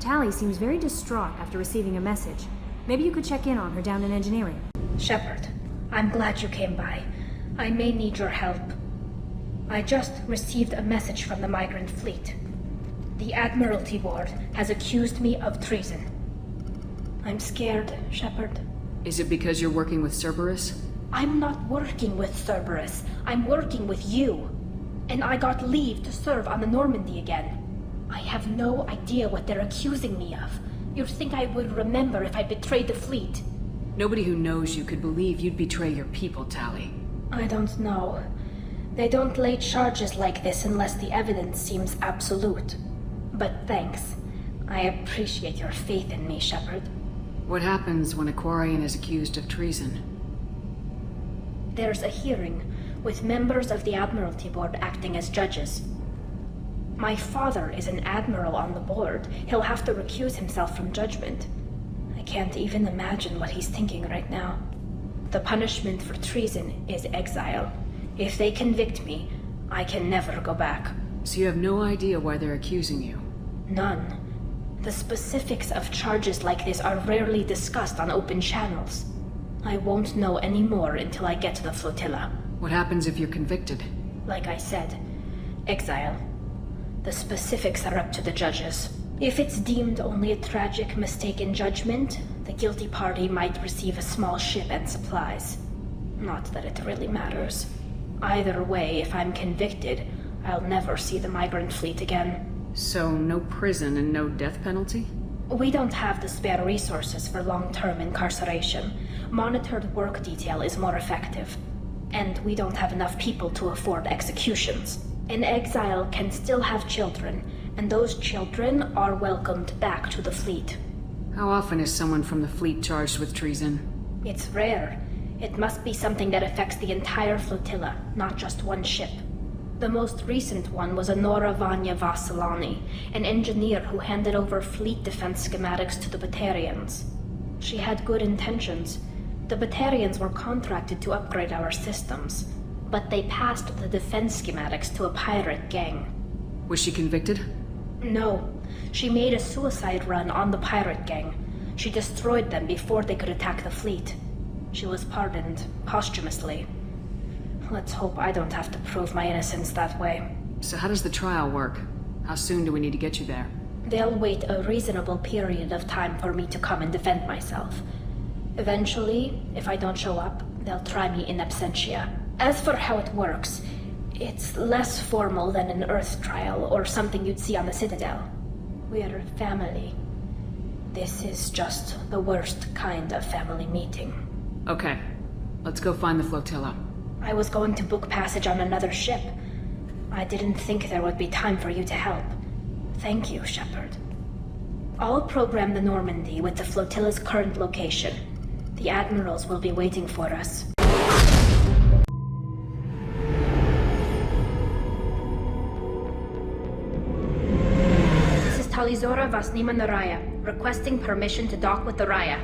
Tali seems very distraught after receiving a message. Maybe you could check in on her down in engineering. Shepard, I'm glad you came by. I may need your help. I just received a message from the Migrant fleet. The Admiralty board has accused me of treason. I'm scared, Shepard. Is it because you're working with Cerberus? I'm not working with Cerberus. I'm working with you. And I got leave to serve on the Normandy again. I have no idea what they're accusing me of. You'd think I would remember if I betrayed the fleet. Nobody who knows you could believe you'd betray your people, Tali. I don't know. They don't lay charges like this unless the evidence seems absolute. But thanks. I appreciate your faith in me, Shepard. What happens when a Quarian is accused of treason? There's a hearing, with members of the Admiralty board acting as judges. My father is an admiral on the board. He'll have to recuse himself from judgment. I can't even imagine what he's thinking right now. The punishment for treason is exile. If they convict me, I can never go back. So you have no idea why they're accusing you? None. The specifics of charges like this are rarely discussed on open channels. I won't know any more until I get to the flotilla. What happens if you're convicted? Like I said, exile. The specifics are up to the judges. If it's deemed only a tragic mistake in judgment, the guilty party might receive a small ship and supplies. Not that it really matters. Either way, if I'm convicted, I'll never see the Migrant fleet again. So no prison and no death penalty? We don't have the spare resources for long-term incarceration. Monitored work detail is more effective. And we don't have enough people to afford executions. An exile can still have children, and those children are welcomed back to the fleet. How often is someone from the fleet charged with treason? It's rare. It must be something that affects the entire flotilla, not just one ship. The most recent one was Anora Vanya Vassilani, an engineer who handed over fleet defense schematics to the Batarians. She had good intentions. The Batarians were contracted to upgrade our systems, but they passed the defense schematics to a pirate gang. Was she convicted? No. She made a suicide run on the pirate gang. She destroyed them before they could attack the fleet. She was pardoned, posthumously. Let's hope I don't have to prove my innocence that way. So how does the trial work? How soon do we need to get you there? They'll wait a reasonable period of time for me to come and defend myself. Eventually, if I don't show up, they'll try me in absentia. As for how it works, it's less formal than an Earth trial or something you'd see on the Citadel. We're family. This is just the worst kind of family meeting. Okay, let's go find the flotilla. I was going to book passage on another ship. I didn't think there would be time for you to help. Thank you, Shepard. I'll program the Normandy with the flotilla's current location. The admirals will be waiting for us. This is Talizora Vasnima Naraya, requesting permission to dock with the Raya.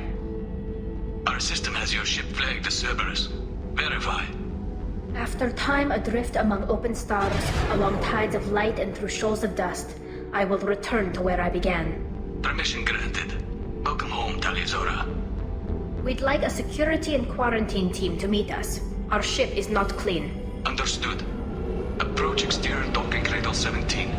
Our system has your ship flagged as Cerberus. Verify. After time adrift among open stars, along tides of light and through shoals of dust, I will return to where I began. Permission granted. Welcome home, Talizora. We'd like a security and quarantine team to meet us. Our ship is not clean. Understood. Approach exterior docking cradle 17.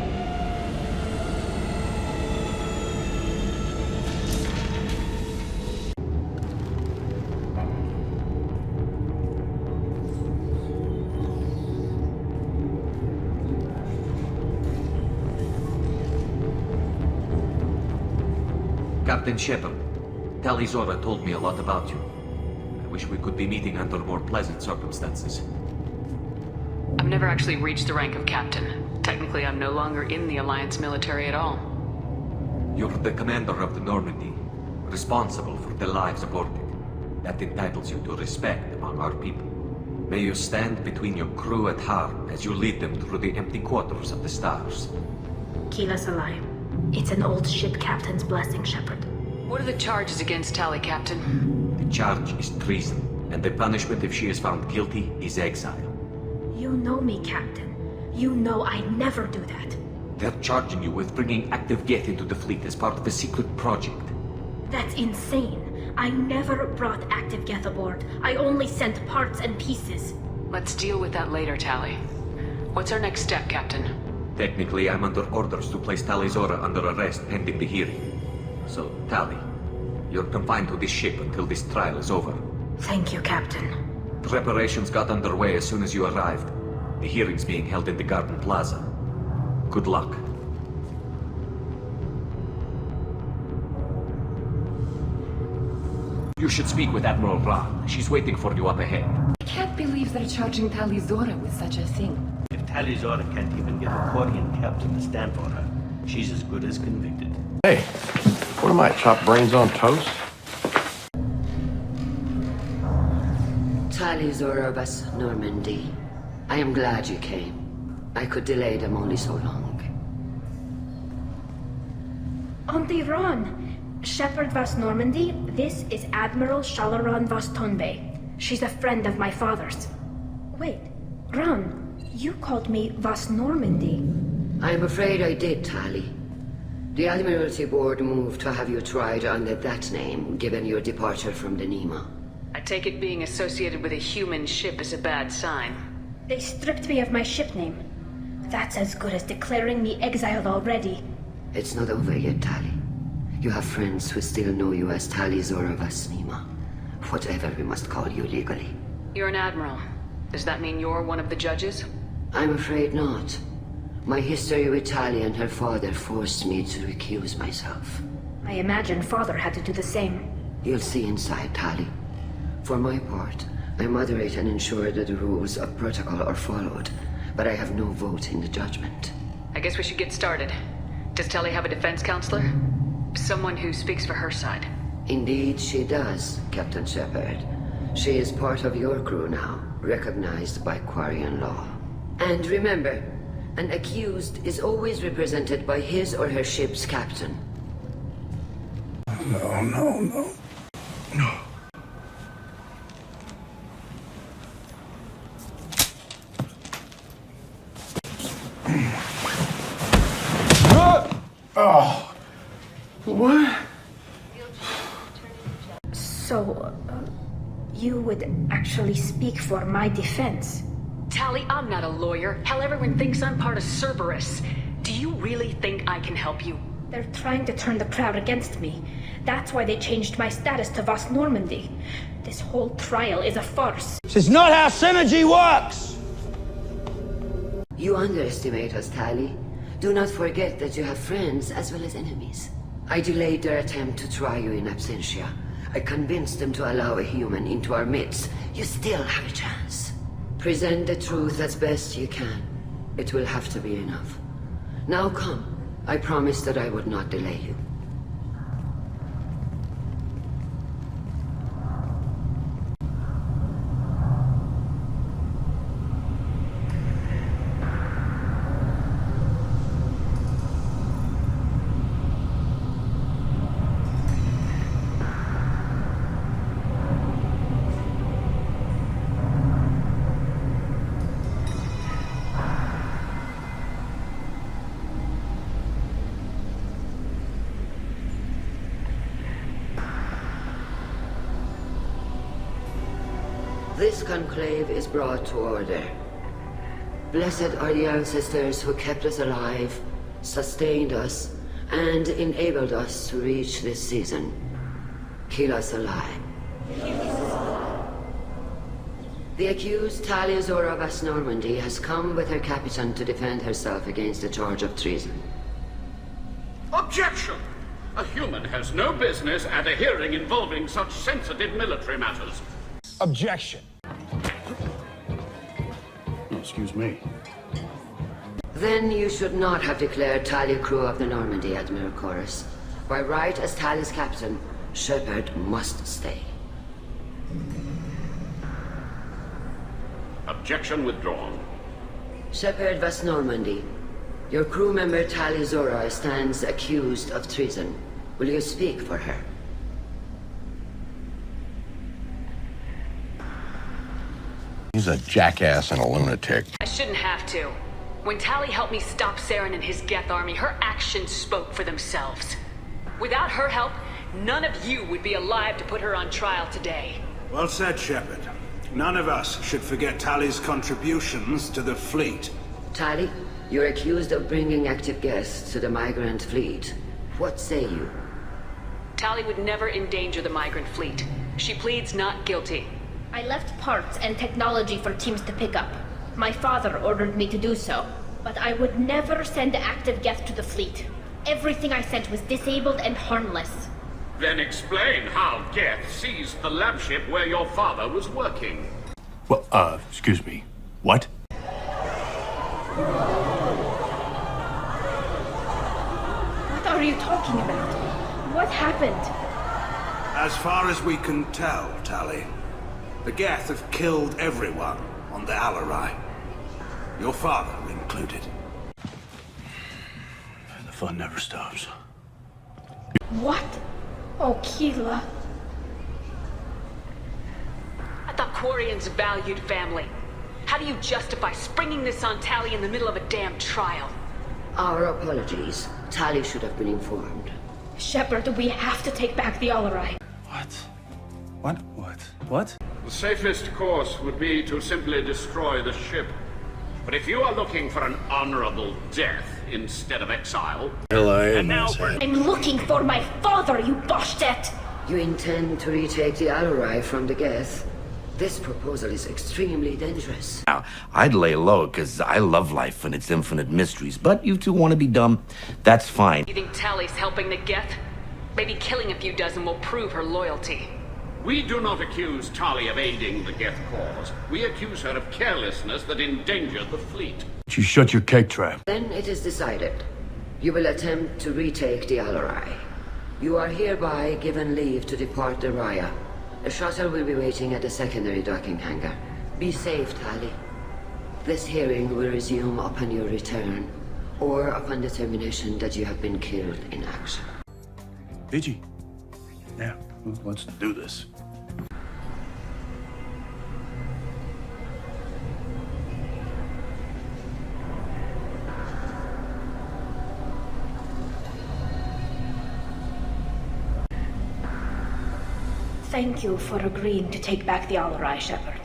Captain Shepard, Talizora told me a lot about you. I wish we could be meeting under more pleasant circumstances. I've never actually reached the rank of captain. Technically, I'm no longer in the Alliance military at all. You're the commander of the Normandy, responsible for the lives aboard it. That entitles you to respect among our people. May you stand between your crew at harm as you lead them through the empty quarters of the stars. Kila Salai. It's an old ship captain's blessing, Shepard. What are the charges against Tali, Captain? The charge is treason, and the punishment if she is found guilty is exile. You know me, Captain. You know I never do that. They're charging you with bringing active Geth into the fleet as part of a secret project. That's insane. I never brought active Geth aboard. I only sent parts and pieces. Let's deal with that later, Tali. What's our next step, Captain? Technically, I'm under orders to place Tali Zora under arrest pending the hearing. So, Tali, you're confined to this ship until this trial is over. Thank you, Captain. Preparations got underway as soon as you arrived. The hearing's being held in the Garden Plaza. Good luck. You should speak with Admiral Ra. She's waiting for you up ahead. I can't believe they're charging Tali Zora with such a thing. If Tali Zora can't even get a Quarian captain to stand for her, she's as good as convicted. Hey, what am I, chop brains on toast? Tali Zora Vas Normandy. I am glad you came. I could delay them only so long. Auntie Ron! Shepherd Vas Normandy, this is Admiral Shalaran Vas Tonbe. She's a friend of my father's. Wait, Ron, you called me Vas Normandy. I am afraid I did, Tali. The Admiralty Board moved to have you tried under that name, given your departure from the Nima. I take it being associated with a human ship is a bad sign. They stripped me of my ship name. That's as good as declaring me exiled already. It's not over yet, Tali. You have friends who still know you as Tali Zora Vas Nima. Whatever we must call you legally. You're an admiral. Does that mean you're one of the judges? I'm afraid not. My history with Tali and her father forced me to recuse myself. I imagine father had to do the same. You'll see inside, Tali. For my part, I moderate and ensure that the rules of protocol are followed, but I have no vote in the judgment. I guess we should get started. Does Tali have a defense counselor? Someone who speaks for her side. Indeed, she does, Captain Shepard. She is part of your crew now, recognized by Quarian law. And remember, an accused is always represented by his or her ship's captain. No. Oh. What? So, you would actually speak for my defense? Tali, I'm not a lawyer. Hell, everyone thinks I'm part of Cerberus. Do you really think I can help you? They're trying to turn the crowd against me. That's why they changed my status to Vas Normandy. This whole trial is a farce. This is not how synergy works! You underestimate us, Tali. Do not forget that you have friends as well as enemies. I delayed their attempt to try you in absentia. I convinced them to allow a human into our midst. You still have a chance. Present the truth as best you can. It will have to be enough. Now come. I promised that I would not delay you. This conclave is brought to order. Blessed are the ancestors who kept us alive, sustained us, and enabled us to reach this season. Keep us alive. The accused Tali Zora Vas Normandy has come with her captain to defend herself against the charge of treason. Objection! A human has no business at a hearing involving such sensitive military matters. Objection. Excuse me. Then you should not have declared Tali crew of the Normandy, Admiral Chorus. By right as Tali's captain, Shepard must stay. Objection withdrawn. Shepard Vas Normandy, your crew member Tali Zora stands accused of treason. Will you speak for her? He's a jackass and a lunatic. I shouldn't have to. When Tali helped me stop Saren and his Geth army, her actions spoke for themselves. Without her help, none of you would be alive to put her on trial today. Well said, Shepard. None of us should forget Tali's contributions to the fleet. Tali, you're accused of bringing active guests to the Migrant fleet. What say you? Tali would never endanger the Migrant fleet. She pleads not guilty. I left parts and technology for teams to pick up. My father ordered me to do so, but I would never send active Geth to the fleet. Everything I sent was disabled and harmless. Then explain how Geth seized the lab ship where your father was working. Well, excuse me. What? What are you talking about? What happened? As far as we can tell, Tali, the Geth have killed everyone on the Alarai. Your father included. The fun never stops. What? Oh, Keela. I thought Quarians valued family. How do you justify springing this on Tali in the middle of a damn trial? Our apologies. Tali should have been informed. Shepard, we have to take back the Alarai. What? The safest course would be to simply destroy the ship. But if you are looking for an honorable death instead of exile... And now I'm looking for my father, you Boshtet! You intend to retake the Alarai from the Geth? This proposal is extremely dangerous. Now, I'd lay low, because I love life and its infinite mysteries, but you two want to be dumb, that's fine. You think Tali's helping the Geth? Maybe killing a few dozen will prove her loyalty. We do not accuse Tali of aiding the Geth cause. We accuse her of carelessness that endangered the fleet. You shut your cake trap. Then it is decided. You will attempt to retake the Alarai. You are hereby given leave to depart the Raya. A shuttle will be waiting at the secondary docking hangar. Be safe, Tali. This hearing will resume upon your return, or upon determination that you have been killed in action. Pidgey. Yeah, let's do this. Thank you for agreeing to take back the Alarai, Shepard.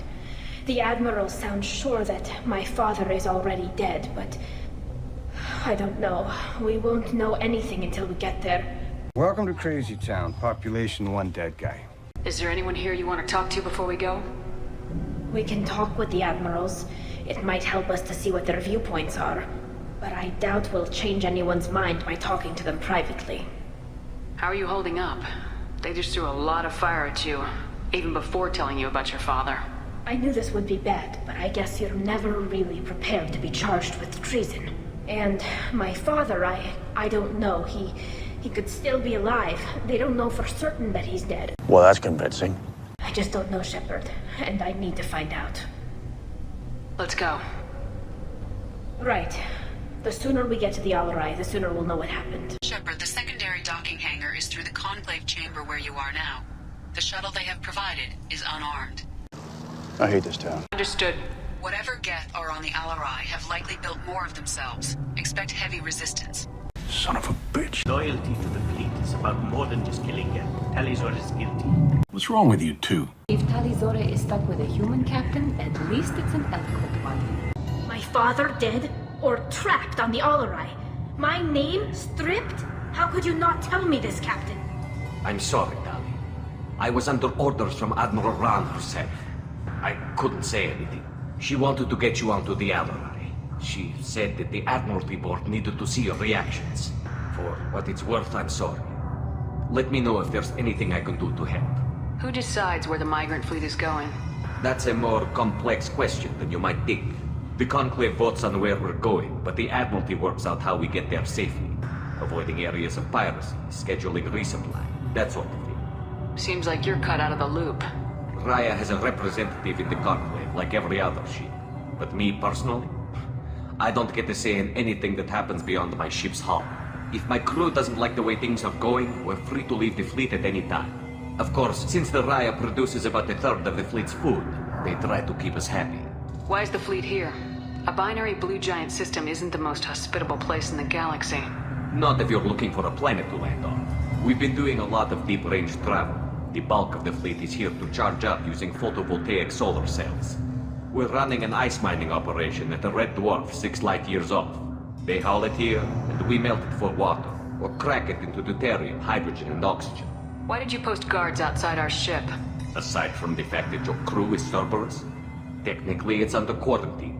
The Admiral sounds sure that my father is already dead, but... I don't know. We won't know anything until we get there. Welcome to Crazy Town. Population 1 dead guy. Is there anyone here you want to talk to before we go? We can talk with the Admirals. It might help us to see what their viewpoints are. But I doubt we'll change anyone's mind by talking to them privately. How are you holding up? They just threw a lot of fire at you, even before telling you about your father. I knew this would be bad, but I guess you're never really prepared to be charged with treason. And my father, I don't know. He could still be alive. They don't know for certain that he's dead. Well, that's convincing. I just don't know, Shepard, and I need to find out. Let's go. Right. The sooner we get to the Alarai, the sooner we'll know what happened. Shepard, the secondary docking hangar is through the conclave chamber where you are now. The shuttle they have provided is unarmed. I hate this town. Understood. Whatever Geth are on the Alarai have likely built more of themselves. Expect heavy resistance. Son of a bitch. Loyalty to the fleet is about more than just killing Geth. Talizor is guilty. What's wrong with you two? If Tali Zora is stuck with a human captain, at least it's an eloquent one. My father dead? Or trapped on the Alarai? My name stripped? How could you not tell me this, Captain? I'm sorry, Tali. I was under orders from Admiral Ran herself. I couldn't say anything. She wanted to get you onto the Admiralty. She said that the Admiralty board needed to see your reactions. For what it's worth, I'm sorry. Let me know if there's anything I can do to help. Who decides where the Migrant fleet is going? That's a more complex question than you might think. The Conclave votes on where we're going, but the Admiralty works out how we get there safely. Avoiding areas of piracy, scheduling resupply, that sort of thing. Seems like you're cut out of the loop. Raya has a representative in the Conclave, like every other ship. But me, personally, I don't get to say in anything that happens beyond my ship's hull. If my crew doesn't like the way things are going, we're free to leave the fleet at any time. Of course, since the Raya produces about a third of the fleet's food, they try to keep us happy. Why is the fleet here? A binary blue giant system isn't the most hospitable place in the galaxy. Not if you're looking for a planet to land on. We've been doing a lot of deep-range travel. The bulk of the fleet is here to charge up using photovoltaic solar cells. We're running an ice mining operation at the Red Dwarf 6 light years off. They haul it here, and we melt it for water, or crack it into deuterium, hydrogen, and oxygen. Why did you post guards outside our ship? Aside from the fact that your crew is Cerberus, technically it's under quarantine.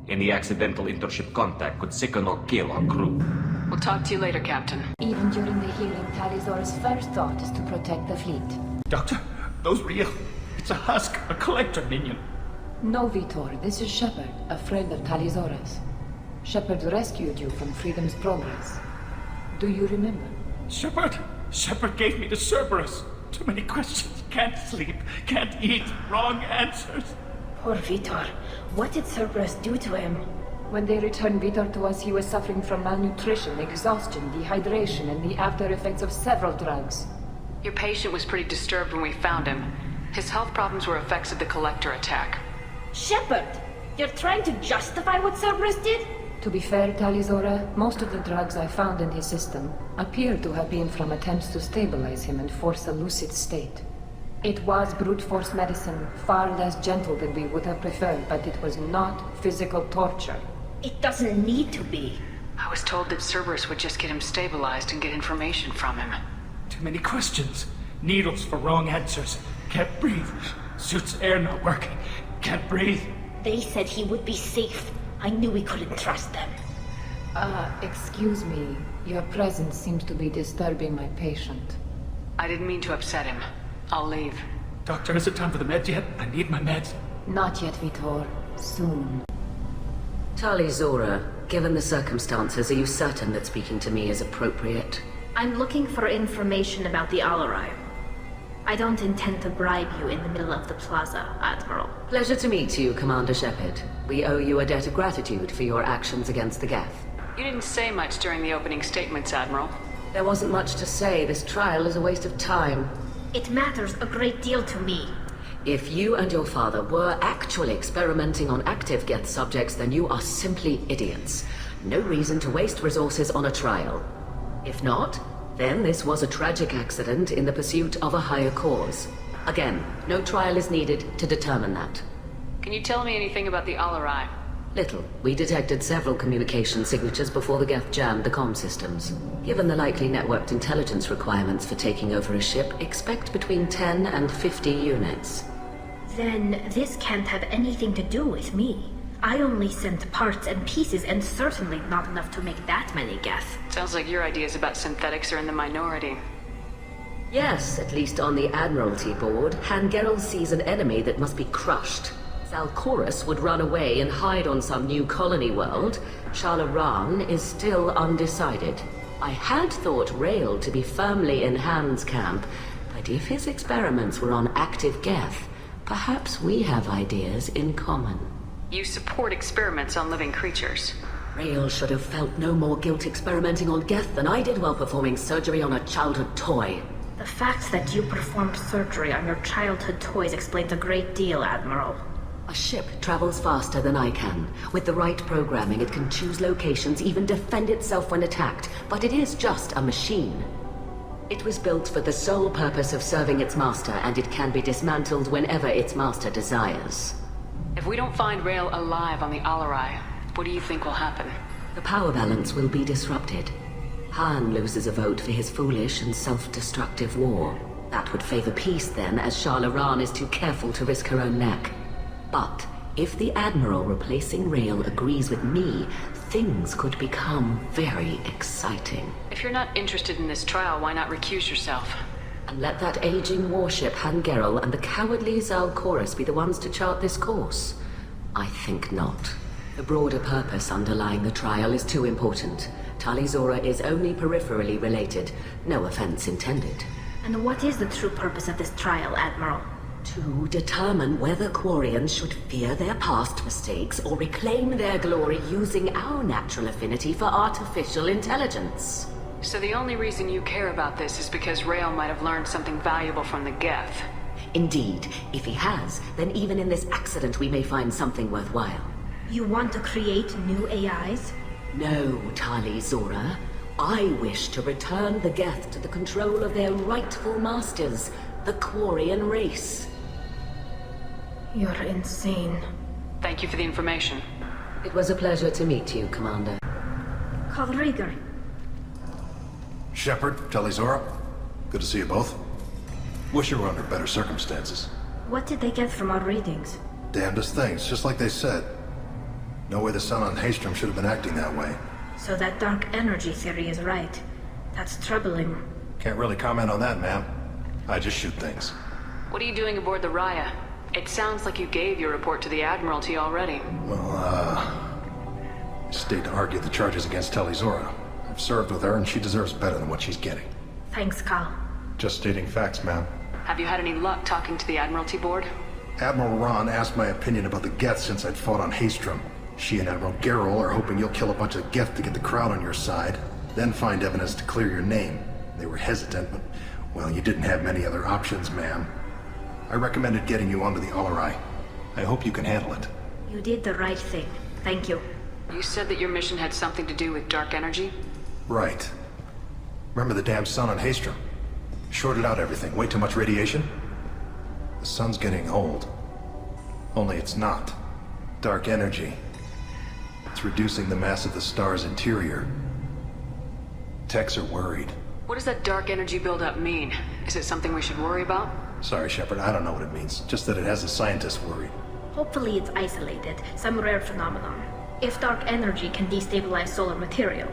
Any accidental intership contact could sicken or kill our crew. We'll talk to you later, Captain. Even during the healing, Talizora's first thought is to protect the fleet. Doctor, those real. It's a husk, a collector minion. No, Vitor, this is Shepard, a friend of Talizora's. Shepard rescued you from Freedom's Progress. Do you remember? Shepard gave me to Cerberus. Too many questions. Can't sleep, can't eat, wrong answers. Poor Vitor. What did Cerberus do to him? When they returned Vitor to us, he was suffering from malnutrition, exhaustion, dehydration, and the after effects of several drugs. Your patient was pretty disturbed when we found him. His health problems were effects of the Collector attack. Shepard! You're trying to justify what Cerberus did? To be fair, Talizora, most of the drugs I found in his system appear to have been from attempts to stabilize him and force a lucid state. It was brute force medicine, far less gentle than we would have preferred, but it was not physical torture. It doesn't need to be. I was told that Cerberus would just get him stabilized and get information from him. Too many questions. Needles for wrong answers. Can't breathe. Suit's air not working. Can't breathe. They said he would be safe. I knew we couldn't trust them. Excuse me. Your presence seems to be disturbing my patient. I didn't mean to upset him. I'll leave. Doctor, is it time for the meds yet? I need my meds. Not yet, Vitor. Soon. Talizora, given the circumstances, are you certain that speaking to me is appropriate? I'm looking for information about the Alarai. I don't intend to bribe you in the middle of the plaza, Admiral. Pleasure to meet you, Commander Shepard. We owe you a debt of gratitude for your actions against the Geth. You didn't say much during the opening statements, Admiral. There wasn't much to say. This trial is a waste of time. It matters a great deal to me. If you and your father were actually experimenting on active Geth subjects, then you are simply idiots. No reason to waste resources on a trial. If not, then this was a tragic accident in the pursuit of a higher cause. Again, no trial is needed to determine that. Can you tell me anything about the Alarai? Little. We detected several communication signatures before the Geth jammed the comm systems. Given the likely networked intelligence requirements for taking over a ship, expect between 10 and 50 units. Then this can't have anything to do with me. I only sent parts and pieces, and certainly not enough to make that many Geth. Sounds like your ideas about synthetics are in the minority. Yes, at least on the Admiralty board, Hangerel sees an enemy that must be crushed. Zalcorus would run away and hide on some new colony world. Shalaran is still undecided. I had thought Rail to be firmly in Han's camp, but if his experiments were on active Geth, perhaps we have ideas in common. You support experiments on living creatures. Rail should have felt no more guilt experimenting on Geth than I did while performing surgery on a childhood toy. The fact that you performed surgery on your childhood toys explains a great deal, Admiral. A ship travels faster than I can. With the right programming, it can choose locations, even defend itself when attacked. But it is just a machine. It was built for the sole purpose of serving its master, and it can be dismantled whenever its master desires. If we don't find Rail alive on the Alarai, what do you think will happen? The power balance will be disrupted. Han loses a vote for his foolish and self-destructive war. That would favor peace then, as Shalaran is too careful to risk her own neck. But if the Admiral replacing Rail agrees with me, things could become very exciting. If you're not interested in this trial, why not recuse yourself? And let that aging warship Hangerel and the cowardly Zalcorus be the ones to chart this course? I think not. The broader purpose underlying the trial is too important. Talizora is only peripherally related. No offense intended. And what is the true purpose of this trial, Admiral? To determine whether Quarians should fear their past mistakes or reclaim their glory using our natural affinity for artificial intelligence. So the only reason you care about this is because Rail might have learned something valuable from the Geth. Indeed. If he has, then even in this accident we may find something worthwhile. You want to create new AIs? No, Tali Zora. I wish to return the Geth to the control of their rightful masters, the Quarian race. You're insane. Thank you for the information. It was a pleasure to meet you, Commander. Call Rieger. Shepard, Tali Zora. Good to see you both. Wish you were under better circumstances. What did they get from our readings? Damnedest things, just like they said. No way the sun on Haystrom should have been acting that way. So that dark energy theory is right. That's troubling. Can't really comment on that, ma'am. I just shoot things. What are you doing aboard the Raya? It sounds like you gave your report to the Admiralty already. Well, I stayed to argue the charges against Tali Zora. I've served with her, and she deserves better than what she's getting. Thanks, Carl. Just stating facts, ma'am. Have you had any luck talking to the Admiralty board? Admiral Ron asked my opinion about the Geth since I'd fought on Haystrom. She and Admiral Garrel are hoping you'll kill a bunch of Geth to get the crowd on your side, then find evidence to clear your name. They were hesitant, but, well, you didn't have many other options, ma'am. I recommended getting you onto the Alarai. I hope you can handle it. You did the right thing. Thank you. You said that your mission had something to do with dark energy? Right. Remember the damn sun on Haystrom? Shorted out everything. Way too much radiation? The sun's getting old. Only it's not. Dark energy. It's reducing the mass of the star's interior. Techs are worried. What does that dark energy buildup mean? Is it something we should worry about? Sorry, Shepard, I don't know what it means. Just that it has the scientists worried. Hopefully it's isolated, some rare phenomenon. If dark energy can destabilize solar material.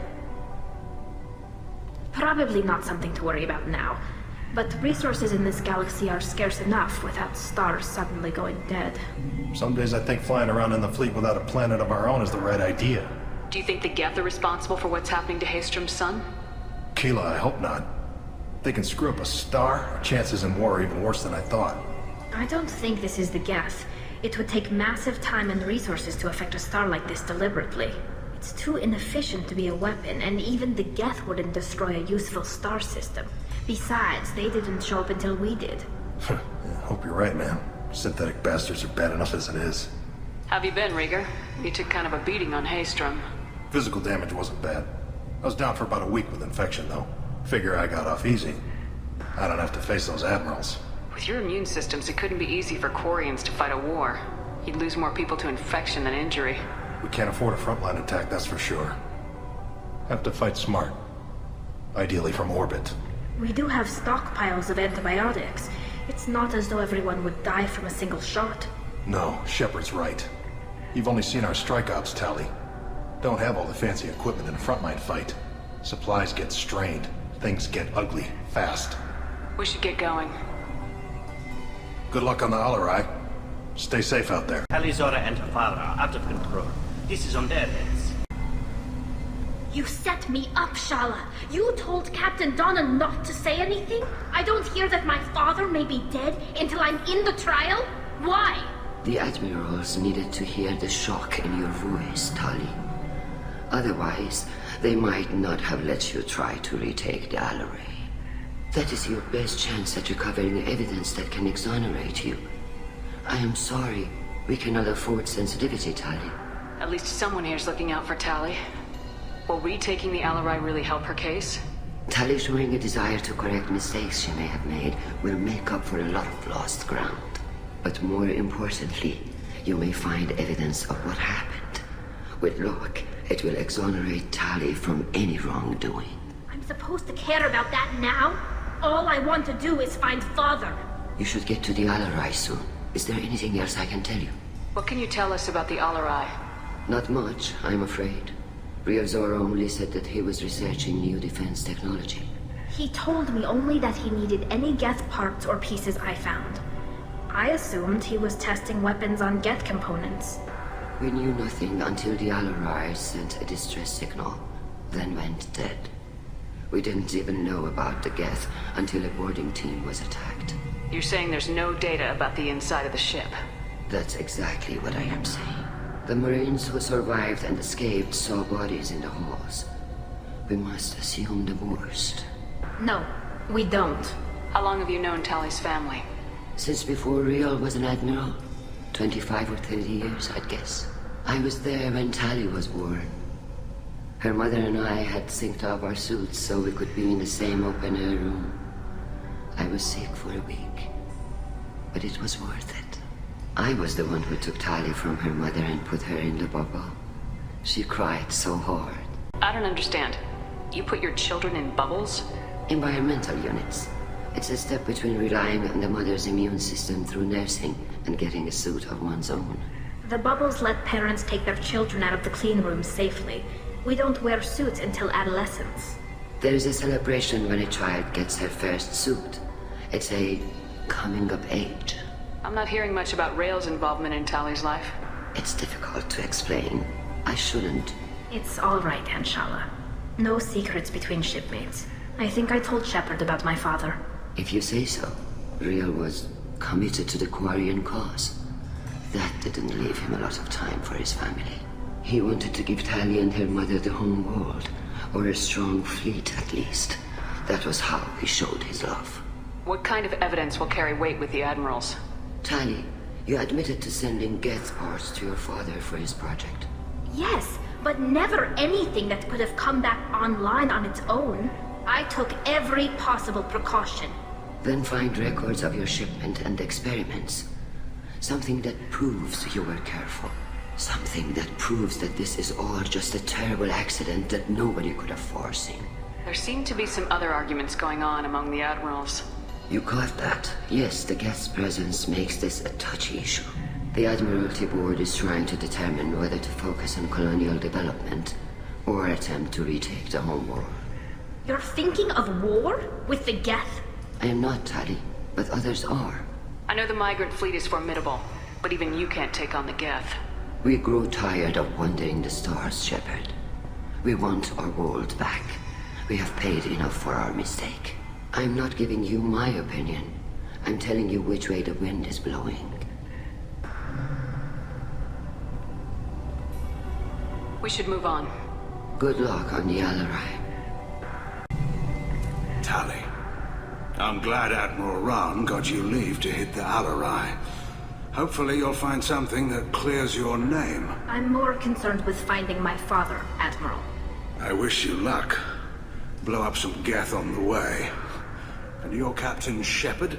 Probably not something to worry about now. But resources in this galaxy are scarce enough without stars suddenly going dead. Some days I think flying around in the fleet without a planet of our own is the right idea. Do you think the Geth are responsible for what's happening to Haystrom's sun? Keela, I hope not. If they can screw up a star, our chances in war are even worse than I thought. I don't think this is the Geth. It would take massive time and resources to affect a star like this deliberetely. It's too inefficient to be a weapon, and even the Geth wouldn't destroy a useful star system. Besides, they didn't show up until we did. Yeah, hope you're right, man. Synthetic bastards are bad enough as it is. Have you been, Rieger? You took kind of a beating on Haystrom. Physical damage wasn't bad. I was down for about a week with infection, though. Figure I got off easy. I don't have to face those admirals. With your immune systems, it couldn't be easy for Quarians to fight a war. You'd lose more people to infection than injury. We can't afford a frontline attack, that's for sure. Have to fight smart. Ideally from orbit. We do have stockpiles of antibiotics. It's not as though everyone would die from a single shot. No, Shepard's right. You've only seen our strikeouts, Tali. Don't have all the fancy equipment in a frontline fight. Supplies get strained. Things get ugly, fast. We should get going. Good luck on the Alarai. Stay safe out there. Tali Zora and her father are out of control. This is on their heads. You set me up, Shala. You told Captain Donna not to say anything? I don't hear that my father may be dead until I'm in the trial? Why? The admirals needed to hear the shock in your voice, Tali. Otherwise, they might not have let you try to retake the Alarai. That is your best chance at recovering evidence that can exonerate you. I am sorry. We cannot afford sensitivity, Tali. At least someone here's looking out for Tali. Will retaking the Alarai really help her case? Tali showing a desire to correct mistakes she may have made will make up for a lot of lost ground. But more importantly, you may find evidence of what happened. With luck, it will exonerate Tali from any wrongdoing. I'm supposed to care about that now? All I want to do is find Father. You should get to the Alarai soon. Is there anything else I can tell you? What can you tell us about the Alarai? Not much, I'm afraid. Zora only said that he was researching new defense technology. He told me only that he needed any Geth parts or pieces I found. I assumed he was testing weapons on Geth components. We knew nothing until the Alarai sent a distress signal, then went dead. We didn't even know about the Geth until a boarding team was attacked. You're saying there's no data about the inside of the ship? That's exactly what I am saying. The Marines who survived and escaped saw bodies in the halls. We must assume the worst. No, we don't. How long have you known Tali's family? Since before Riel was an admiral. 25 or 30 years, I'd guess. I was there when Tali was born. Her mother and I had synced up our suits so we could be in the same open-air room. I was sick for a week, but it was worth it. I was the one who took Tali from her mother and put her in the bubble. She cried so hard. I don't understand. You put your children in bubbles? Environmental units. It's a step between relying on the mother's immune system through nursing and getting a suit of one's own. The bubbles let parents take their children out of the clean room safely. We don't wear suits until adolescence. There is a celebration when a child gets her first suit. It's a coming of age. I'm not hearing much about Rael's involvement in Tali's life. It's difficult to explain. I shouldn't. It's all right, Anshala. No secrets between shipmates. I think I told Shepard about my father. If you say so. Rael was committed to the Quarian cause. That didn't leave him a lot of time for his family. He wanted to give Tali and her mother the home world, or a strong fleet at least. That was how he showed his love. What kind of evidence will carry weight with the Admirals? Tali, you admitted to sending Geth parts to your father for his project. Yes, but never anything that could have come back online on its own. I took every possible precaution. Then find records of your shipment and experiments. Something that proves you were careful. Something that proves that this is all just a terrible accident that nobody could have foreseen. There seem to be some other arguments going on among the Admirals. You caught that? Yes, the Geth's presence makes this a touchy issue. The Admiralty board is trying to determine whether to focus on colonial development or attempt to retake the home world. You're thinking of war? With the Geth? I am not, Tali, but others are. I know the Migrant fleet is formidable, but even you can't take on the Geth. We grow tired of wandering the stars, Shepard. We want our world back. We have paid enough for our mistake. I'm not giving you my opinion. I'm telling you which way the wind is blowing. We should move on. Good luck on the Alarai. Tali, I'm glad Admiral Rahn got you leave to hit the Alarai. Hopefully you'll find something that clears your name. I'm more concerned with finding my father, Admiral. I wish you luck. Blow up some Geth on the way. And your Captain Shepard,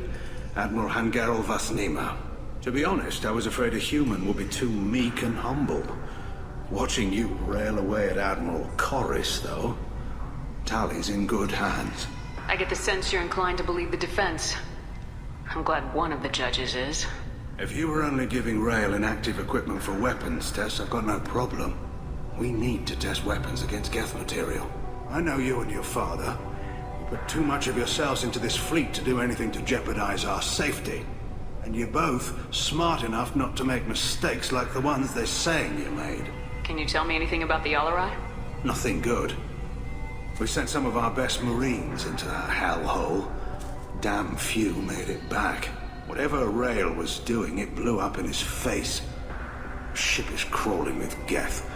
Admiral Hangarel Vasnima. To be honest, I was afraid a human would be too meek and humble. Watching you rail away at Admiral Corris, though, Tali's in good hands. I get the sense you're inclined to believe the defense. I'm glad one of the judges is. If you were only giving Rael inactive equipment for weapons tests, I've got no problem. We need to test weapons against Geth material. I know you and your father. You put too much of yourselves into this fleet to do anything to jeopardize our safety. And you're both smart enough not to make mistakes like the ones they're saying you made. Can you tell me anything about the Alarai? Nothing good. We sent some of our best Marines into that hellhole. Damn few made it back. Whatever Rael was doing, it blew up in his face. Ship is crawling with Geth.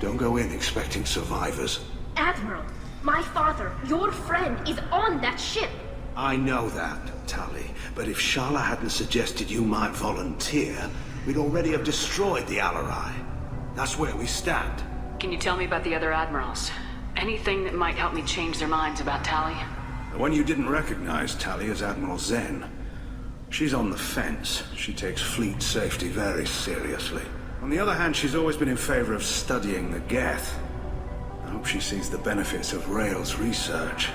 Don't go in expecting survivors. Admiral, my father, your friend, is on that ship. I know that, Tali, but if Shala hadn't suggested you might volunteer, we'd already have destroyed the Alarai. That's where we stand. Can you tell me about the other Admirals? Anything that might help me change their minds about Tali? The one you didn't recognize, Tali, is Admiral Zen. She's on the fence. She takes fleet safety very seriously. On the other hand, she's always been in favor of studying the Geth. I hope she sees the benefits of Rael's research.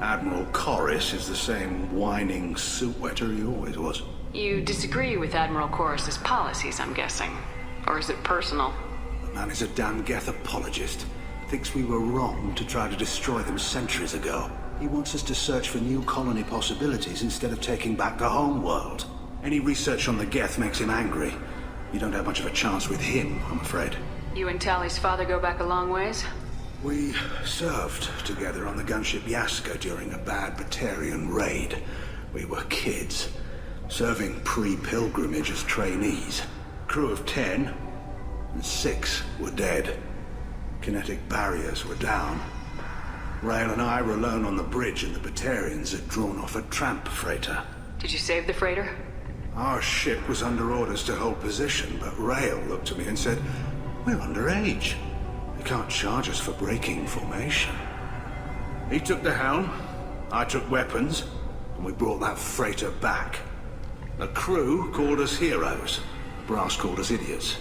Admiral Corris is the same whining suit-wetter he always was. You disagree with Admiral Corris's policies, I'm guessing. Or is it personal? The man is a damn Geth apologist. Thinks we were wrong to try to destroy them centuries ago. He wants us to search for new colony possibilities instead of taking back the home world. Any research on the Geth makes him angry. You don't have much of a chance with him, I'm afraid. You and Tali's father go back a long ways? We served together on the gunship Yaska during a bad Batarian raid. We were kids, serving pre-pilgrimage as trainees. Crew of 10, and 6 were dead. Kinetic barriers were down. Rael and I were alone on the bridge, and the Batarians had drawn off a tramp freighter. Did you save the freighter? Our ship was under orders to hold position, but Rail looked at me and said, "We're underage. You can't charge us for breaking formation." He took the helm, I took weapons, and we brought that freighter back. The crew called us heroes. The brass called us idiots.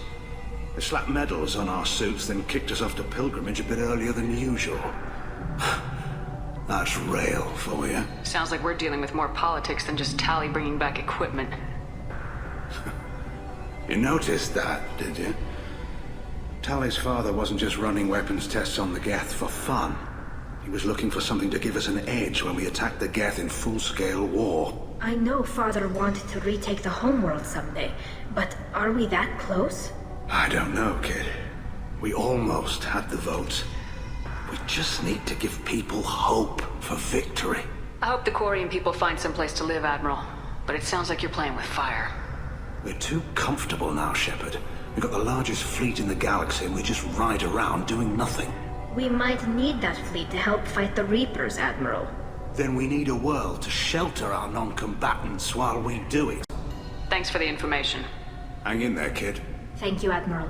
They slapped medals on our suits, then kicked us off to pilgrimage a bit earlier than usual. That's Rail for you. Sounds like we're dealing with more politics than just Tali bringing back equipment. You noticed that, did you? Tali's father wasn't just running weapons tests on the Geth for fun. He was looking for something to give us an edge when we attacked the Geth in full-scale war. I know Father wanted to retake the homeworld someday, but are we that close? I don't know, kid. We almost had the votes. We just need to give people hope for victory. I hope the Quarian people find someplace to live, Admiral. But it sounds like you're playing with fire. We're too comfortable now, Shepard. We've got the largest fleet in the galaxy and we just ride around doing nothing. We might need that fleet to help fight the Reapers, Admiral. Then we need a world to shelter our non-combatants while we do it. Thanks for the information. Hang in there, kid. Thank you, Admiral.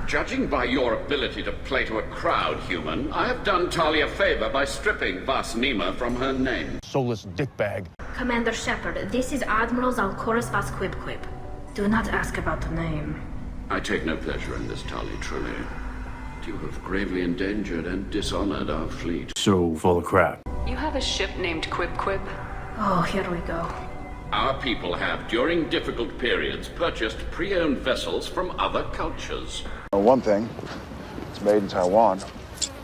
Judging by your ability to play to a crowd, human, I have done Tali a favor by stripping Vas Nima from her name. Soulless dickbag. Commander Shepard, this is Admiral Zalkoris Vas Quib. Do not ask about the name. I take no pleasure in this, Tali, truly. You have gravely endangered and dishonored our fleet. So full of crap. You have a ship named Quib? Oh, here we go. Our people have, during difficult periods, purchased pre-owned vessels from other cultures. Well, one thing, it's made in Taiwan.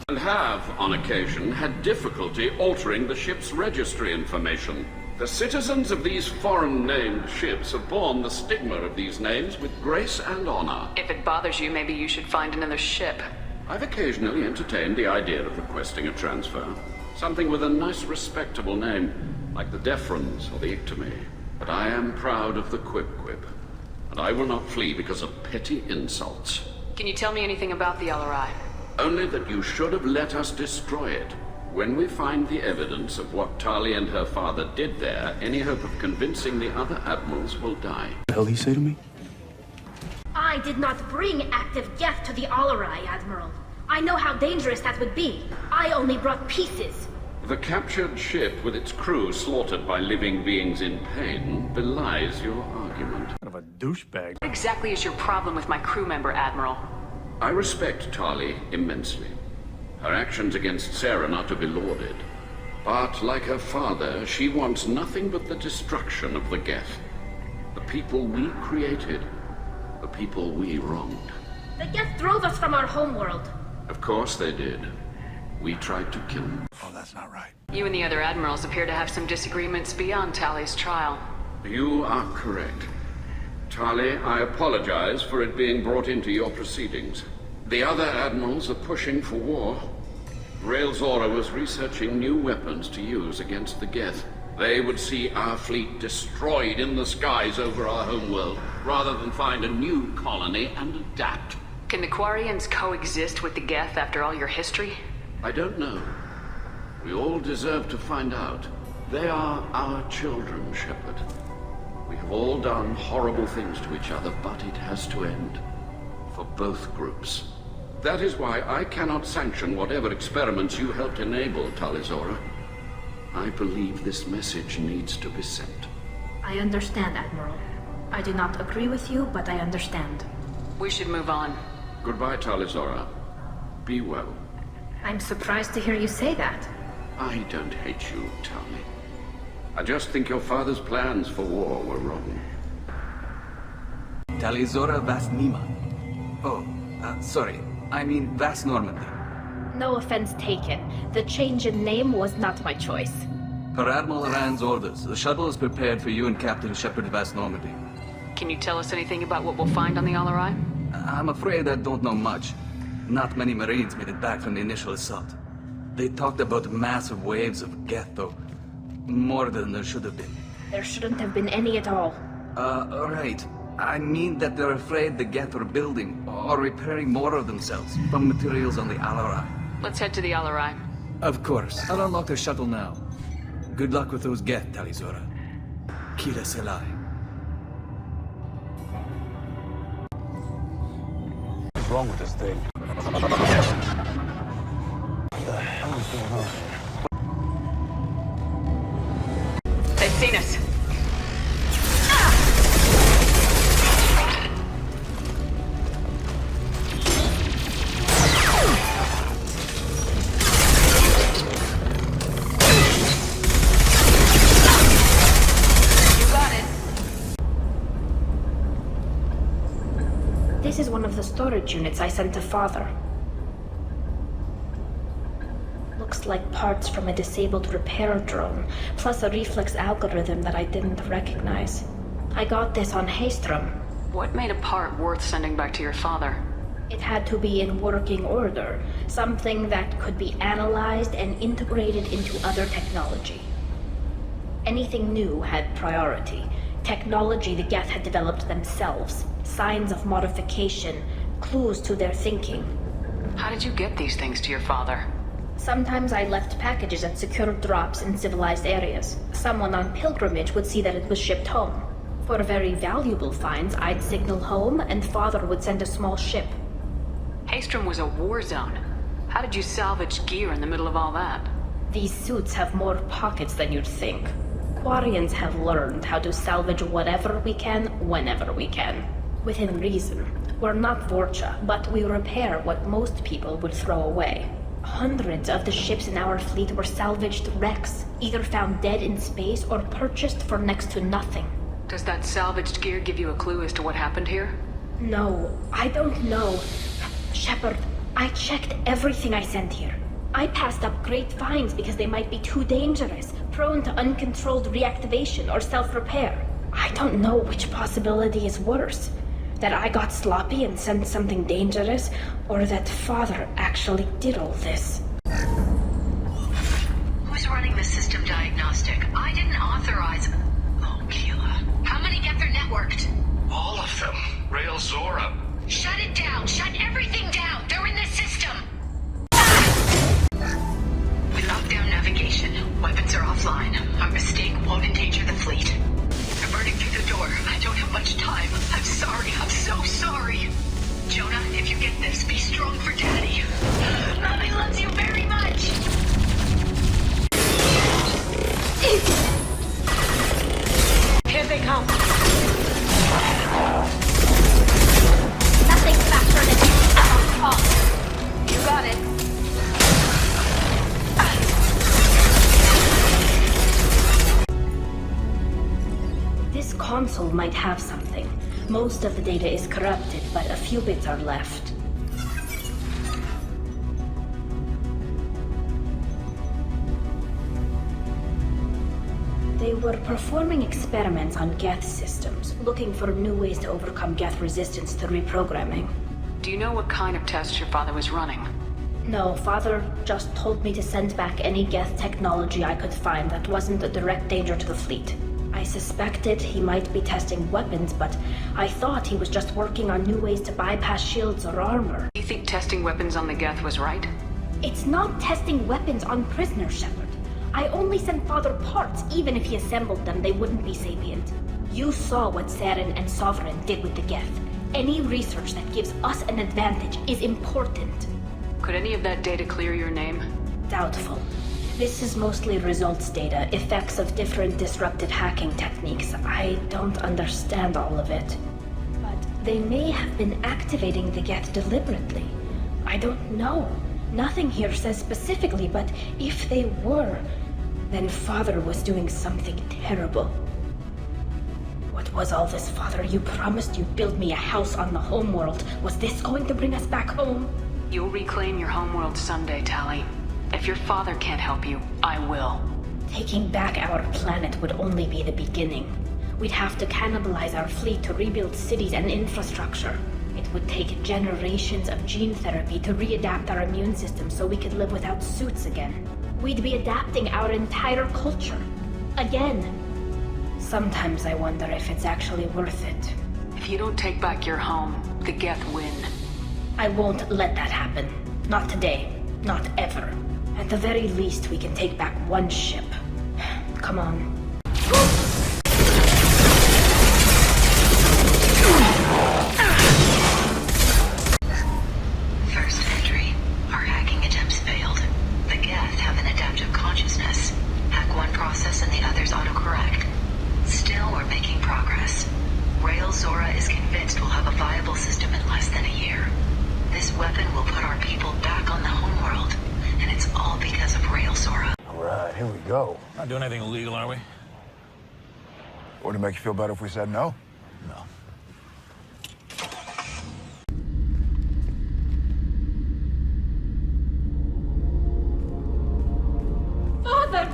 And have, on occasion, had difficulty altering the ship's registry information. The citizens of these foreign-named ships have borne the stigma of these names with grace and honor. If it bothers you, maybe you should find another ship. I've occasionally entertained the idea of requesting a transfer. Something with a nice, respectable name, like the Defrons or the Ictomy. But I am proud of the Quib, and I will not flee because of petty insults. Can you tell me anything about the LRI? Only that you should have let us destroy it. When we find the evidence of what Tali and her father did there, any hope of convincing the other admirals will die. What the hell did he say to me? I did not bring active Geth to the Alarai, Admiral. I know how dangerous that would be. I only brought pieces. The captured ship with its crew slaughtered by living beings in pain belies your argument. Kind of a douchebag. What exactly is your problem with my crew member, Admiral? I respect Tali immensely. Her actions against Saren are to be lauded. But like her father, she wants nothing but the destruction of the Geth. The people we created. The people we wronged. The Geth drove us from our homeworld. Of course they did. We tried to kill them. Oh, that's not right. You and the other admirals appear to have some disagreements beyond Tali's trial. You are correct. Tali, I apologize for it being brought into your proceedings. The other admirals are pushing for war. Rail Zora was researching new weapons to use against the Geth. They would see our fleet destroyed in the skies over our homeworld, rather than find a new colony and adapt. Can the Quarians coexist with the Geth after all your history? I don't know. We all deserve to find out. They are our children, Shepard. We have all done horrible things to each other, but it has to end. For both groups. That is why I cannot sanction whatever experiments you helped enable, Tali Zora. I believe this message needs to be sent. I understand, Admiral. I do not agree with you, but I understand. We should move on. Goodbye, Tali Zora. Be well. I'm surprised to hear you say that. I don't hate you, Tali. I just think your father's plans for war were wrong. Tali Zora Vas Nima. Oh, sorry. I mean Vas Normandy. No offense taken. The change in name was not my choice. Per Admiral Rand's orders, the shuttle is prepared for you and Captain Shepard Vas Normandy. Can you tell us anything about what we'll find on the LRI? I'm afraid I don't know much. Not many Marines made it back from the initial assault. They talked about massive waves of Geth, though. More than there should have been. There shouldn't have been any at all. Right. I mean that they're afraid the Geth are building or repairing more of themselves from materials on the LRI. Let's head to the LRI. Of course. I'll unlock the shuttle now. Good luck with those Geth, Tali Zora. Kira Selai. What's wrong with this thing? What the hell is going on? They've seen us. This is one of the storage units I sent to Father. Looks like parts from a disabled repair drone, plus a reflex algorithm that I didn't recognize. I got this on Haystrom. What made a part worth sending back to your father? It had to be in working order, something that could be analyzed and integrated into other technology. Anything new had priority. Technology the Geth had developed themselves, signs of modification, clues to their thinking. How did you get these things to your father? Sometimes I left packages at secure drops in civilized areas. Someone on pilgrimage would see that it was shipped home. For very valuable finds, I'd signal home and Father would send a small ship. Haystrom was a war zone. How did you salvage gear in the middle of all that? These suits have more pockets than you'd think. Quarians have learned how to salvage whatever we can, whenever we can. Within reason. We're not Vorcha, but we repair what most people would throw away. Hundreds of the ships in our fleet were salvaged wrecks, either found dead in space or purchased for next to nothing. Does that salvaged gear give you a clue as to what happened here? No, I don't know. Shepard, I checked everything I sent here. I passed up great finds because they might be too dangerous, prone to uncontrolled reactivation or self-repair. I don't know which possibility is worse. That I got sloppy and sent something dangerous, or that Father actually did all this. Who's running the system diagnostic? I didn't authorize... Oh, Keela. How many Geth are networked? All of them. Rail Zora. Shut it down! Shut everything down! They're in the system! We locked down navigation. Weapons are offline. Our mistake won't endanger the fleet. They're burning through the door. I don't have much time. I'm sorry. I'm so sorry. Jonah, if you get this, be strong for Daddy. Mommy loves you very much. Here they come. Nothing faster than you. You got it. This console might have something. Most of the data is corrupted, but a few bits are left. They were performing experiments on Geth systems, looking for new ways to overcome Geth resistance to reprogramming. Do you know what kind of tests your father was running? No, Father just told me to send back any Geth technology I could find that wasn't a direct danger to the fleet. I suspected he might be testing weapons, but I thought he was just working on new ways to bypass shields or armor. Do you think testing weapons on the Geth was right? It's not testing weapons on prisoners, Shepard. I only sent Father parts. Even if he assembled them, they wouldn't be sapient. You saw what Saren and Sovereign did with the Geth. Any research that gives us an advantage is important. Could any of that data clear your name? Doubtful. This is mostly results data, effects of different disrupted hacking techniques. I don't understand all of it. But they may have been activating the Geth deliberately. I don't know. Nothing here says specifically, but if they were, then Father was doing something terrible. What was all this, Father? You promised you'd build me a house on the homeworld. Was this going to bring us back home? You'll reclaim your homeworld someday, Tali. If your father can't help you, I will. Taking back our planet would only be the beginning. We'd have to cannibalize our fleet to rebuild cities and infrastructure. It would take generations of gene therapy to readapt our immune system so we could live without suits again. We'd be adapting our entire culture. Again. Sometimes I wonder if it's actually worth it. If you don't take back your home, the Geth win. I won't let that happen. Not today. Not ever. At the very least, we can take back one ship. Come on. First entry. Our hacking attempts failed. The Geth have an adaptive consciousness. Hack one process and the others autocorrect. Still, we're making progress. Rail Zora is convinced we'll have a viable system in less than a year. This weapon will put our people back on the homeworld, and it's all because of Rail Zora. All right, here we go. Not doing anything illegal, are we? Would it make you feel better if we said no? No. Father!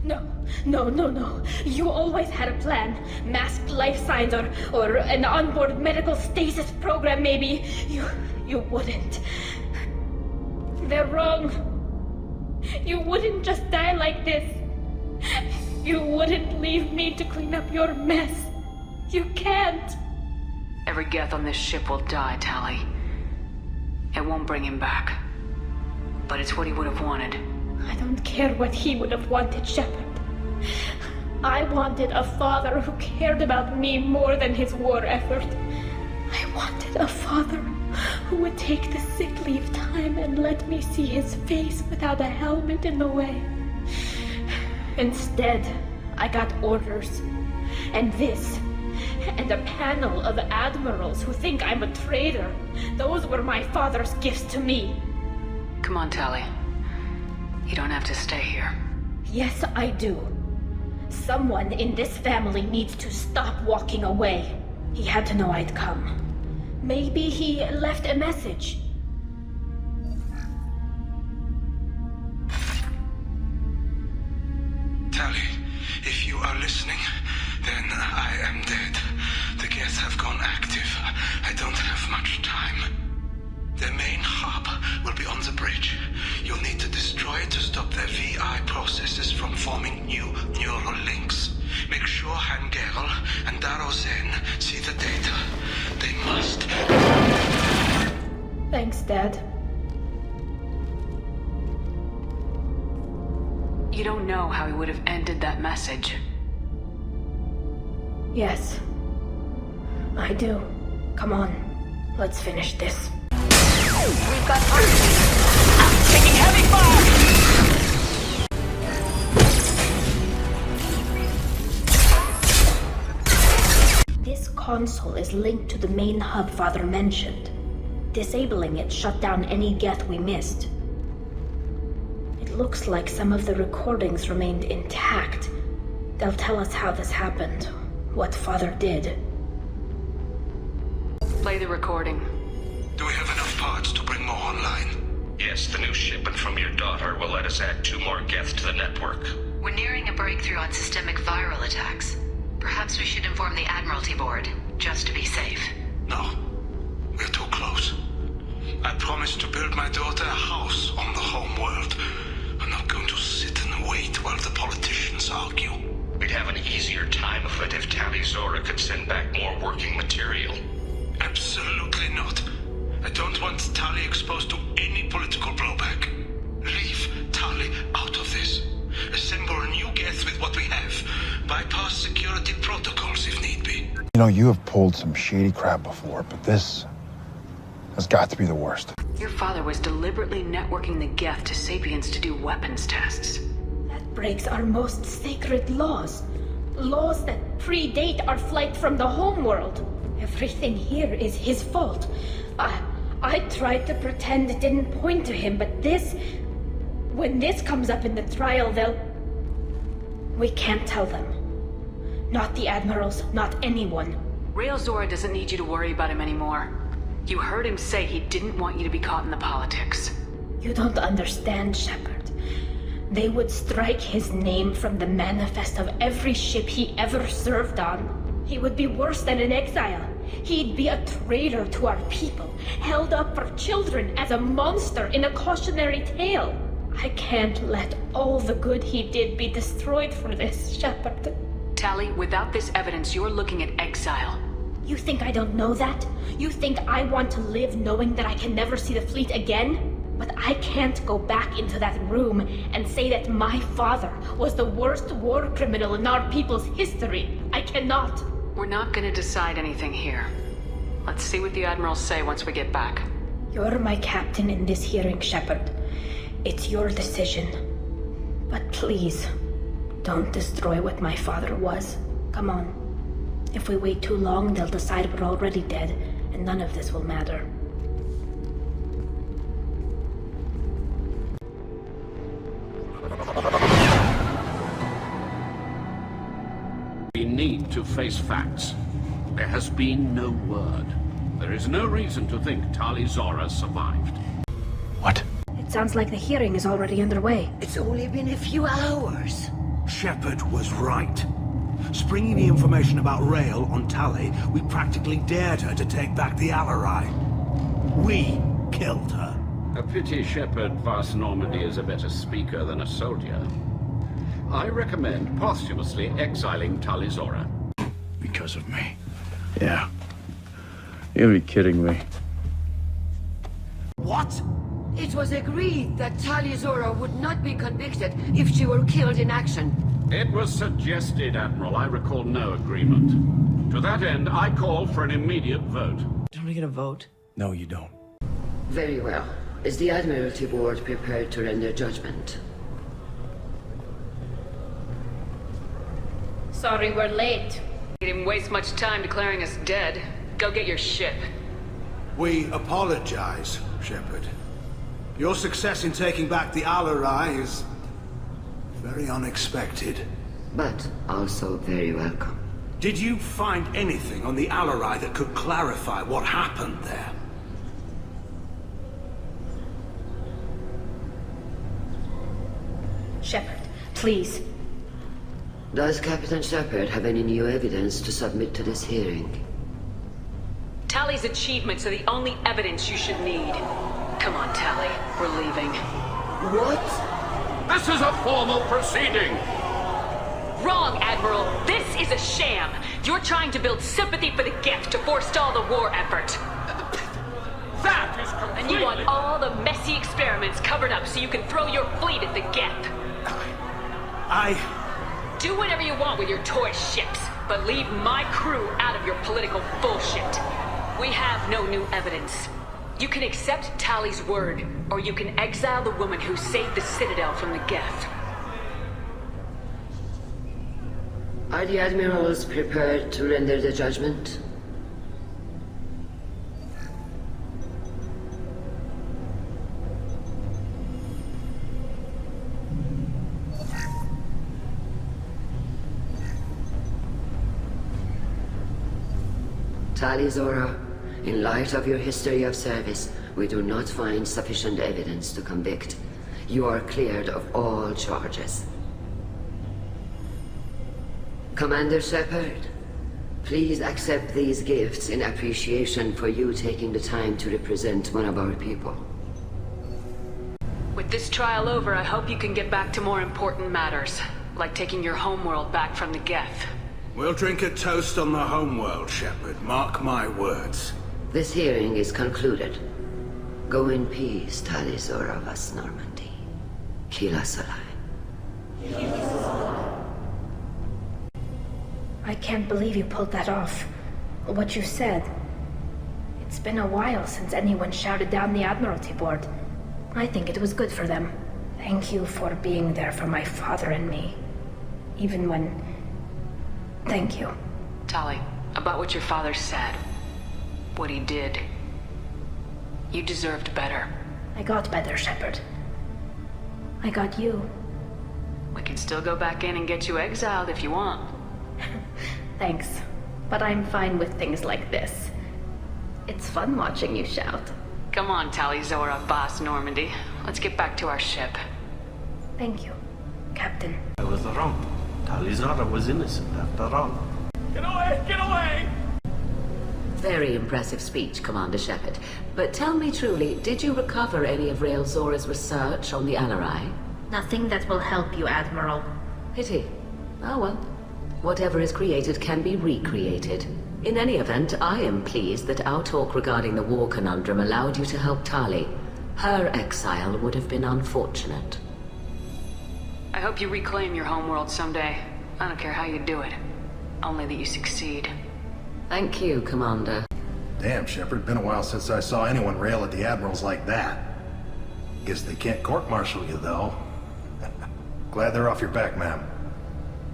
No. You always had a plan. Masked life signs or an onboard medical stasis program, maybe. You wouldn't. They're wrong. You wouldn't just die like this. You wouldn't leave me to clean up your mess. You can't. Every Geth on this ship will die, Tali. It won't bring him back. But it's what he would have wanted. I don't care what he would have wanted, Shepard. I wanted a father who cared about me more than his war effort. I wanted a father who would take the sick leave time and let me see his face without a helmet in the way. Instead, I got orders. And this. And a panel of admirals who think I'm a traitor. Those were my father's gifts to me. Come on, Tali. You don't have to stay here. Yes, I do. Someone in this family needs to stop walking away. He had to know I'd come. Maybe he left a message. Tali, if you are listening, then I am dead. The Geth have gone active. I don't have much time. Their main hub will be on the bridge. You'll need to destroy it to stop their VI processes from forming new neural links. Make sure Hangerl and Daro Zen see the data. They must. Thanks, Dad. You don't know how he would have ended that message. Yes. I do. Come on. Let's finish this. We've got targets. Taking heavy fire! This console is linked to the main hub Father mentioned. Disabling it shut down any Geth we missed. It looks like some of the recordings remained intact. They'll tell us how this happened, what Father did. Play the recording. Do we have enough parts to bring more online? Yes, the new shipment from your daughter will let us add 2 more Geth to the network. We're nearing a breakthrough on systemic viral attacks. Perhaps we should inform the Admiralty board, just to be safe. No. We're too close. I promised to build my daughter a house on the home world. I'm not going to sit and wait while the politicians argue. We'd have an easier time of it if Tali Zora could send back more working material. Absolutely not. I don't want Tali exposed to any political blowback. Leave Tali out of this. Assemble a new Geth with what we have. Bypass security protocols if need be. You know, you have pulled some shady crap before, but this has got to be the worst. Your father was deliberately networking the Geth to Sapiens to do weapons tests. That breaks our most sacred laws. Laws that predate our flight from the homeworld. Everything here is his fault. I tried to pretend it didn't point to him, but this... When this comes up in the trial, we can't tell them. Not the admirals, not anyone. Rail Zora doesn't need you to worry about him anymore. You heard him say he didn't want you to be caught in the politics. You don't understand, Shepard. They would strike his name from the manifest of every ship he ever served on. He would be worse than an exile. He'd be a traitor to our people, held up for children as a monster in a cautionary tale. I can't let all the good he did be destroyed for this, Shepard. Tali, without this evidence, you're looking at exile. You think I don't know that? You think I want to live knowing that I can never see the fleet again? But I can't go back into that room and say that my father was the worst war criminal in our people's history. I cannot. We're not gonna decide anything here. Let's see what the Admirals say once we get back. You're my captain in this hearing, Shepard. It's your decision. But please, don't destroy what my father was. Come on. If we wait too long, they'll decide we're already dead, and none of this will matter. We need to face facts. There has been no word. There is no reason to think Tali Zora survived. It sounds like the hearing is already underway. It's only been a few hours. Shepard was right. Springing the information about Rael on Tali, we practically dared her to take back the Alarai. We killed her. A pity Shepard Vast Normandy is a better speaker than a soldier. I recommend posthumously exiling Tali Zora. Because of me. Yeah. You gotta be kidding me. What? It was agreed that Tali Zora would not be convicted if she were killed in action. It was suggested, Admiral. I recall no agreement. To that end, I call for an immediate vote. Don't we get a vote? No, you don't. Very well. Is the Admiralty Board prepared to render judgment? Sorry we're late. You didn't waste much time declaring us dead. Go get your ship. We apologize, Shepard. Your success in taking back the Alarai is very unexpected. But also very welcome. Did you find anything on the Alarai that could clarify what happened there? Shepard, please. Does Captain Shepard have any new evidence to submit to this hearing? Tali's achievements are the only evidence you should need. Come on, Tali. We're leaving. What? This is a formal proceeding! Wrong, Admiral. This is a sham. You're trying to build sympathy for the gift to forestall the war effort. That is completely... And you want all the messy experiments covered up so you can throw your fleet at the Geth. Do whatever you want with your toy ships, but leave my crew out of your political bullshit. We have no new evidence. You can accept Tali's word, or you can exile the woman who saved the Citadel from the Geth. Are the Admirals prepared to render the judgment? Tali Zora, in light of your history of service, we do not find sufficient evidence to convict. You are cleared of all charges. Commander Shepard, please accept these gifts in appreciation for you taking the time to represent one of our people. With this trial over, I hope you can get back to more important matters, like taking your homeworld back from the Geth. We'll drink a toast on the homeworld, Shepard. Mark my words. This hearing is concluded. Go in peace, Tali Zora Vast Normandy. Kila Salai. I can't believe you pulled that off. What you said. It's been a while since anyone shouted down the Admiralty Board. I think it was good for them. Thank you for being there for my father and me. Even when... Thank you. Tali, about what your father said. What he did. You deserved better. I got better, Shepard. I got you. We can still go back in and get you exiled if you want. Thanks. But I'm fine with things like this. It's fun watching you shout. Come on, Tali Zora, Boss Normandy. Let's get back to our ship. Thank you, Captain. I was wrong. Tali Zora was innocent after all. Get away! Get away! Very impressive speech, Commander Shepard. But tell me truly, did you recover any of Rael Zora's research on the Alarai? Nothing that will help you, Admiral. Pity. Oh well. Whatever is created can be recreated. In any event, I am pleased that our talk regarding the war conundrum allowed you to help Tali. Her exile would have been unfortunate. I hope you reclaim your homeworld someday. I don't care how you do it. Only that you succeed. Thank you, Commander. Damn, Shepard, been a while since I saw anyone rail at the Admirals like that. Guess they can't court-martial you, though. Glad they're off your back, ma'am.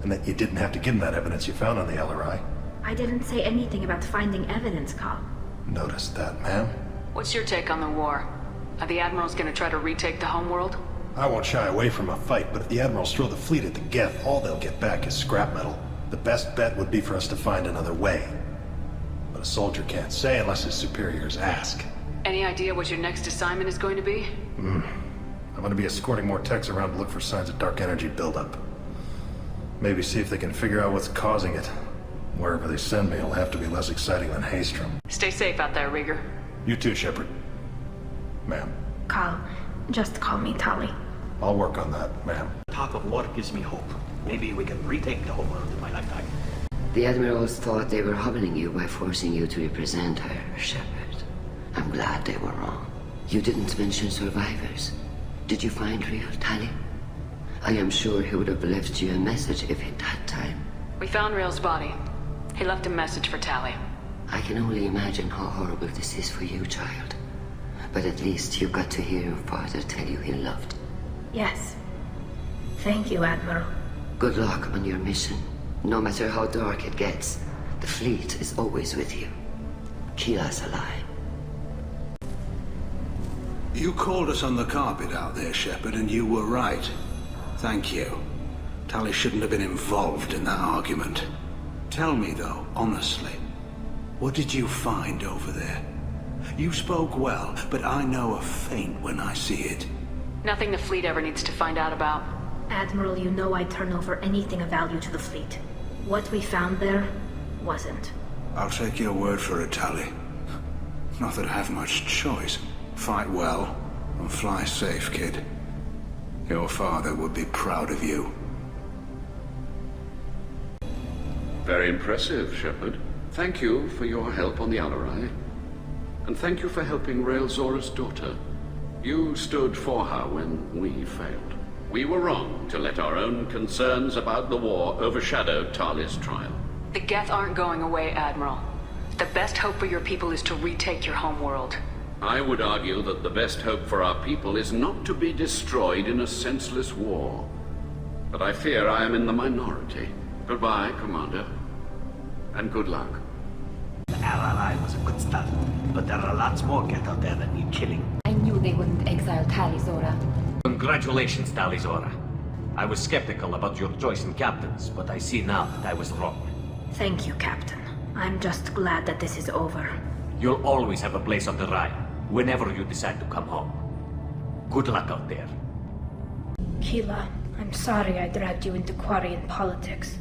And that you didn't have to give them that evidence you found on the LRI. I didn't say anything about finding evidence, Carl. Noticed that, ma'am. What's your take on the war? Are the Admirals gonna try to retake the homeworld? I won't shy away from a fight, but if the Admirals throw the fleet at the Geth, all they'll get back is scrap metal. The best bet would be for us to find another way. But a soldier can't say unless his superiors ask. Any idea what your next assignment is going to be? I'm gonna be escorting more techs around to look for signs of dark energy buildup. Maybe see if they can figure out what's causing it. Wherever they send me, it'll have to be less exciting than Haystrom. Stay safe out there, Rieger. You too, Shepard. Ma'am. Carl, just call me Tali. I'll work on that, ma'am. Talk of war gives me hope. Maybe we can retake the whole world in my lifetime. The Admirals thought they were humbling you by forcing you to represent her, Shepard. I'm glad they were wrong. You didn't mention survivors. Did you find real Tali? I am sure he would have left you a message if he'd had time. We found Rail's body. He left a message for Tali. I can only imagine how horrible this is for you, child. But at least you got to hear your father tell you he loved. Yes. Thank you, Admiral. Good luck on your mission. No matter how dark it gets, the fleet is always with you. Keep us alive. You called us on the carpet out there, Shepard, and you were right. Thank you. Tali shouldn't have been involved in that argument. Tell me, though, honestly, what did you find over there? You spoke well, but I know a feint when I see it. Nothing the fleet ever needs to find out about. Admiral, you know I'd turn over anything of value to the fleet. What we found there wasn't. I'll take your word for it, Tali. Not that I have much choice. Fight well, and fly safe, kid. Your father would be proud of you. Very impressive, Shepard. Thank you for your help on the LRI. And thank you for helping Rail Zora's daughter. You stood for her when we failed. We were wrong to let our own concerns about the war overshadow Tali's trial. The Geth aren't going away, Admiral. The best hope for your people is to retake your homeworld. I would argue that the best hope for our people is not to be destroyed in a senseless war. But I fear I am in the minority. Goodbye, Commander. And good luck. The LRI was a good start, but there are lots more Geth out there that need killing. I knew they wouldn't exile Tali, Zora. Congratulations, Tali Zora. I was skeptical about your choice in captains, but I see now that I was wrong. Thank you, Captain. I'm just glad that this is over. You'll always have a place on the Rhine, whenever you decide to come home. Good luck out there. Keela, I'm sorry I dragged you into Quarian politics.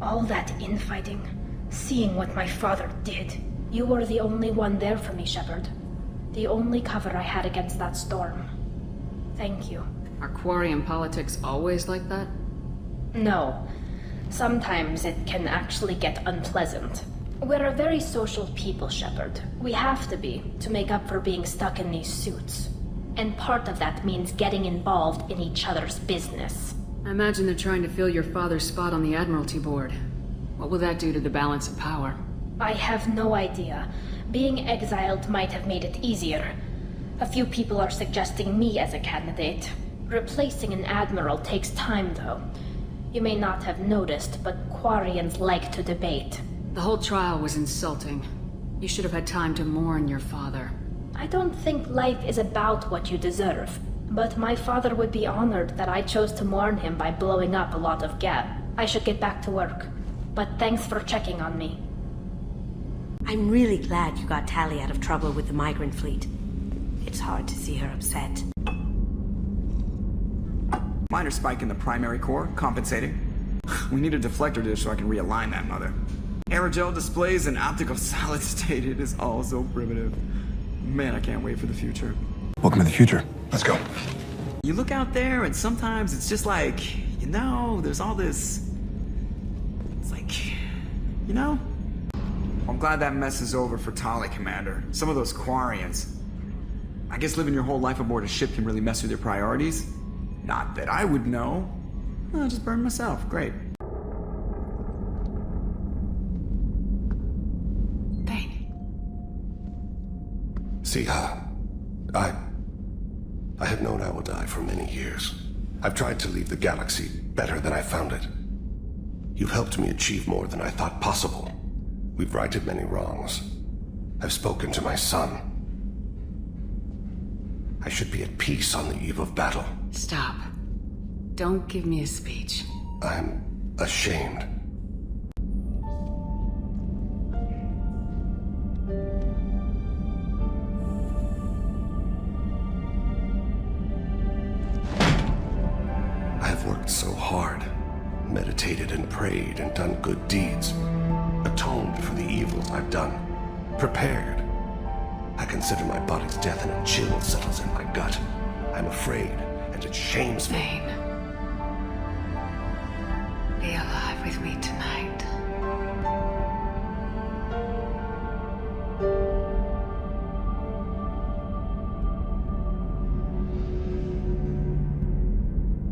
All that infighting, seeing what my father did. You were the only one there for me, Shepard. The only cover I had against that storm. Thank you. Are Quarian politics always like that? No. Sometimes it can actually get unpleasant. We're a very social people, Shepard. We have to be, to make up for being stuck in these suits. And part of that means getting involved in each other's business. I imagine they're trying to fill your father's spot on the Admiralty board. What will that do to the balance of power? I have no idea. Being exiled might have made it easier. A few people are suggesting me as a candidate. Replacing an admiral takes time, though. You may not have noticed, but Quarians like to debate. The whole trial was insulting. You should have had time to mourn your father. I don't think life is about what you deserve. But my father would be honored that I chose to mourn him by blowing up a lot of Geth. I should get back to work. But thanks for checking on me. I'm really glad you got Tali out of trouble with the Migrant fleet. It's hard to see her upset. Minor spike in the primary core, compensating. We need a deflector dish so I can realign that mother. Aerogel displays and optical solid state, it is all so primitive. Man, I can't wait for the future. Welcome to the future. Let's go. You look out there and sometimes it's just like, you know, there's all this... It's like, you know? I'm glad that mess is over for Tali, Commander. Some of those Quarians. I guess living your whole life aboard a ship can really mess with your priorities. Not that I would know. I'll just burn myself. Great. See, I have known I will die for many years. I've tried to leave the galaxy better than I found it. You've helped me achieve more than I thought possible. We've righted many wrongs. I've spoken to my son. I should be at peace on the eve of battle. Stop. Don't give me a speech. I'm ashamed. I have worked so hard, meditated and prayed and done good deeds, atoned for the evils I've done, prepared. I consider my body's death and a chill settles in my gut. I'm afraid, and it shames me. Thane. Be alive with me tonight.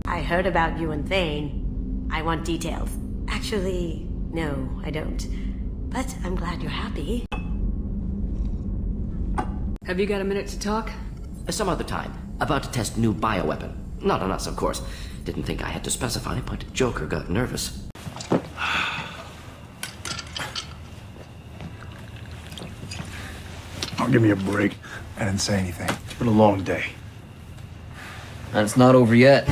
I heard about you and Thane. I want details. Actually, no, I don't. But I'm glad you're happy. Have you got a minute to talk? Some other time. About to test new bioweapon. Not on us, of course. Didn't think I had to specify, but Joker got nervous. Oh, give me a break. I didn't say anything. It's been a long day. And it's not over yet.